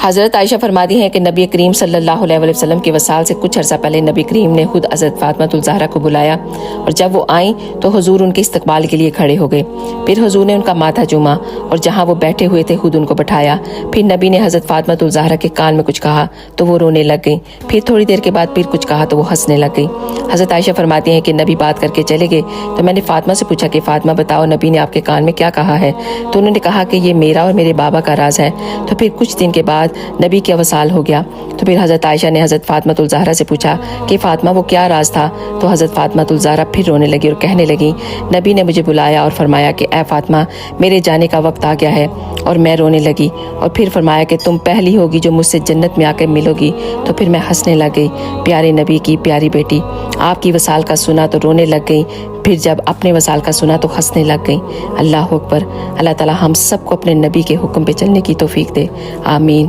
حضرت عائشہ فرماتی ہیں کہ نبی کریم صلی اللہ علیہ وسلم کے وصال سے کچھ عرصہ پہلے نبی کریم نے خود حضرت فاطمہ الزہرا کو بلایا اور جب وہ آئیں تو حضور ان کے استقبال کے لیے کھڑے ہو گئے۔ پھر حضور نے ان کا ماتھا چوما اور جہاں وہ بیٹھے ہوئے تھے خود ان کو بٹھایا۔ پھر نبی نے حضرت فاطمہ الزہرا کے کان میں کچھ کہا تو وہ رونے لگ گئیں۔ پھر تھوڑی دیر کے بعد پھر کچھ کہا تو وہ ہنسنے لگ گئی۔ حضرت عائشہ فرماتی ہیں کہ نبی بات کر کے چلے گئے تو میں نے فاطمہ سے پوچھا کہ فاطمہ بتاؤ نبی نے آپ کے کان میں کیا کہا ہے؟ تو انہوں نے کہا کہ یہ میرا اور میرے بابا کا راز ہے۔ تو پھر کچھ دن کے بعد نبی کے وصال ہو گیا۔ تو پھر حضرت عائشہ نے حضرت فاطمہ الزہرا سے پوچھا کہ فاطمہ وہ کیا راز تھا؟ تو حضرت فاطمہ الزہرا پھر رونے لگی اور کہنے لگی نبی نے مجھے بلایا اور فرمایا کہ اے فاطمہ میرے جانے کا وقت آ گیا ہے، اور میں رونے لگی، اور پھر فرمایا کہ تم پہلی ہوگی جو مجھ سے جنت میں آ کے ملو گی۔ تو پھر میں ہنسنے لگ گئی۔ پیارے نبی کی پیاری بیٹی آپ کی وصال کا سنا تو رونے لگ گئی، پھر جب اپنے وصال کا سنا تو ہنسنے لگ گئی۔ اللہ اکبر۔ اللہ تعالی ہم سب کو اپنے نبی کے حکم پہ چلنے کی توفیق دے، آمین۔